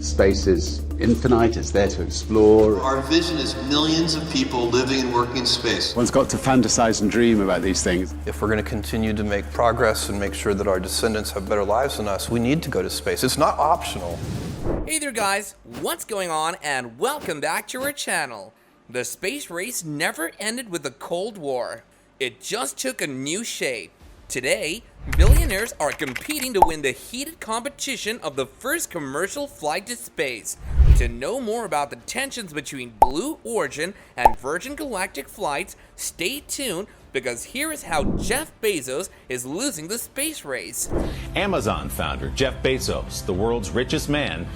Space is infinite, it's there to explore. Our vision is millions of people living and working in space. One's got to fantasize and dream about these things. If we're going to continue to make progress and make sure that our descendants have better lives than us, we need to go to space. It's not optional. Hey there guys, what's going on, and welcome back to our channel. The space race never ended with the Cold War. It just took a new shape. Today, billionaires are competing to win the heated competition of the first commercial flight to space. To know more about the tensions between Blue Origin and Virgin Galactic flights, stay tuned, because here is how Jeff Bezos is losing the space race. Amazon founder Jeff Bezos, the world's richest man,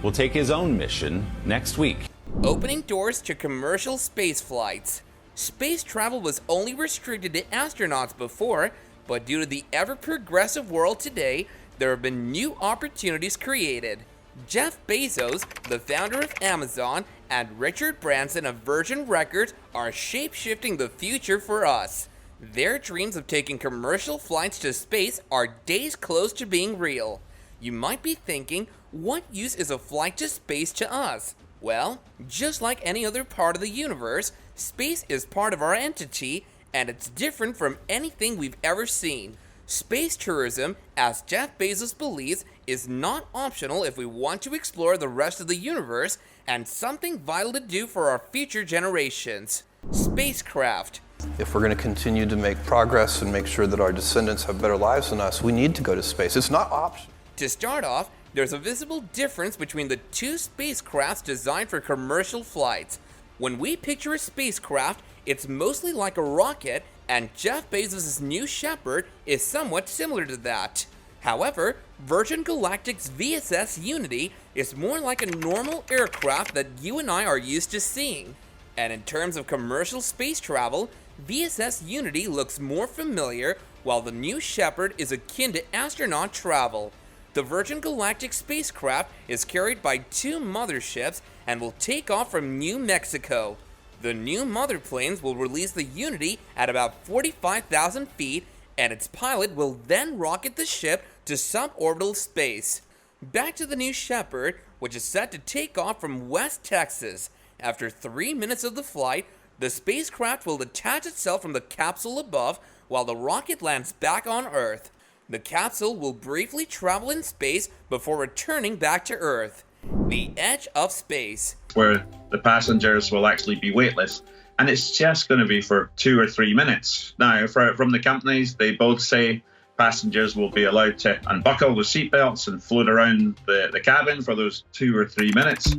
will take his own mission next week. Opening doors to commercial space flights. Space travel was only restricted to astronauts before, but due to the ever-progressive world today, there have been new opportunities created. Jeff Bezos, the founder of Amazon, and Richard Branson of Virgin Records are shape-shifting the future for us. Their dreams of taking commercial flights to space are days close to being real. You might be thinking, what use is a flight to space to us? Well, just like any other part of the universe, space is part of our entity, and it's different from anything we've ever seen. Space tourism, as Jeff Bezos believes, is not optional if we want to explore the rest of the universe, and something vital to do for our future generations. Spacecraft. If we're going to continue to make progress and make sure that our descendants have better lives than us, we need to go to space. It's not optional. To start off, there's a visible difference between the two spacecrafts designed for commercial flights. When we picture a spacecraft, it's mostly like a rocket, and Jeff Bezos' New Shepard is somewhat similar to that. However, Virgin Galactic's VSS Unity is more like a normal aircraft that you and I are used to seeing. And in terms of commercial space travel, VSS Unity looks more familiar, while the New Shepard is akin to astronaut travel. The Virgin Galactic spacecraft is carried by two motherships and will take off from New Mexico. The new mother planes will release the Unity at about 45,000 feet, and its pilot will then rocket the ship to suborbital space. Back to the New Shepard, which is set to take off from West Texas. After 3 minutes of the flight, the spacecraft will detach itself from the capsule above while the rocket lands back on Earth. The capsule will briefly travel in space before returning back to Earth. The edge of space. Where the passengers will actually be weightless, and it's just going to be for 2 or 3 minutes. Now, from the companies, they both say passengers will be allowed to unbuckle the seatbelts and float around the cabin for those 2 or 3 minutes.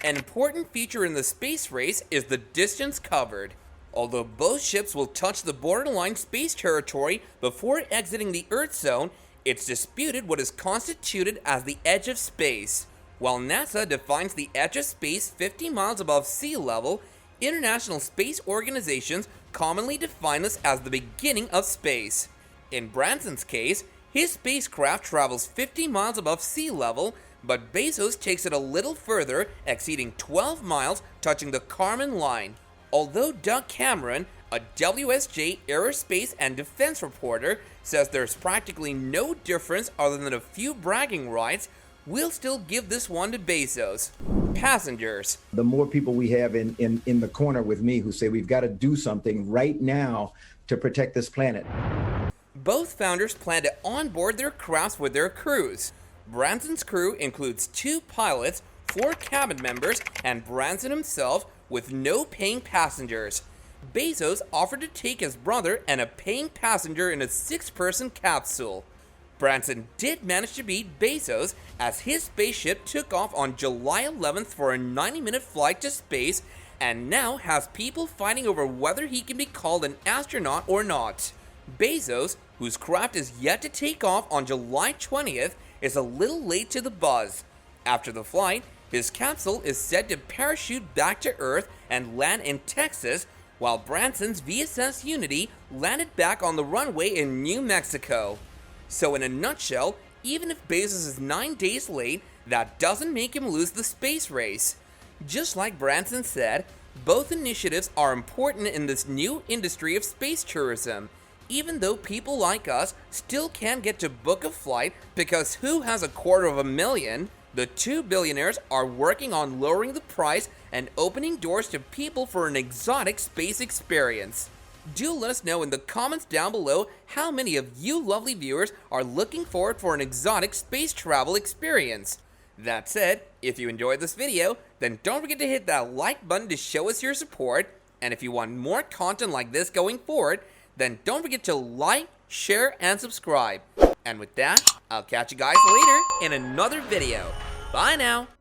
An important feature in the space race is the distance covered. Although both ships will touch the borderline space territory before exiting the Earth zone, it's disputed what is constituted as the edge of space. While NASA defines the edge of space 50 miles above sea level, international space organizations commonly define this as the beginning of space. In Branson's case, his spacecraft travels 50 miles above sea level, but Bezos takes it a little further, exceeding 12 miles, touching the Kármán line. Although Doug Cameron, a WSJ aerospace and defense reporter, says there's practically no difference other than a few bragging rights, we'll still give this one to Bezos. Passengers. The more people we have in the corner with me who say we've got to do something right now to protect this planet. Both founders plan to onboard their crafts with their crews. Branson's crew includes 2 pilots, 4 cabin members, and Branson himself, with no paying passengers. Bezos offered to take his brother and a paying passenger in a 6-person capsule. Branson did manage to beat Bezos, as his spaceship took off on July 11th for a 90-minute flight to space, and now has people fighting over whether he can be called an astronaut or not. Bezos, whose craft is yet to take off on July 20th, is a little late to the buzz. After the flight, his capsule is said to parachute back to Earth and land in Texas, while Branson's VSS Unity landed back on the runway in New Mexico. So in a nutshell, even if Bezos is 9 days late, that doesn't make him lose the space race. Just like Branson said, both initiatives are important in this new industry of space tourism, even though people like us still can't get to book a flight because who has $250,000? The two billionaires are working on lowering the price and opening doors to people for an exotic space experience. Do let us know in the comments down below how many of you lovely viewers are looking forward for an exotic space travel experience. That said, if you enjoyed this video, then don't forget to hit that like button to show us your support, and if you want more content like this going forward, then don't forget to like, share, and subscribe. And with that, I'll catch you guys later in another video. Bye now!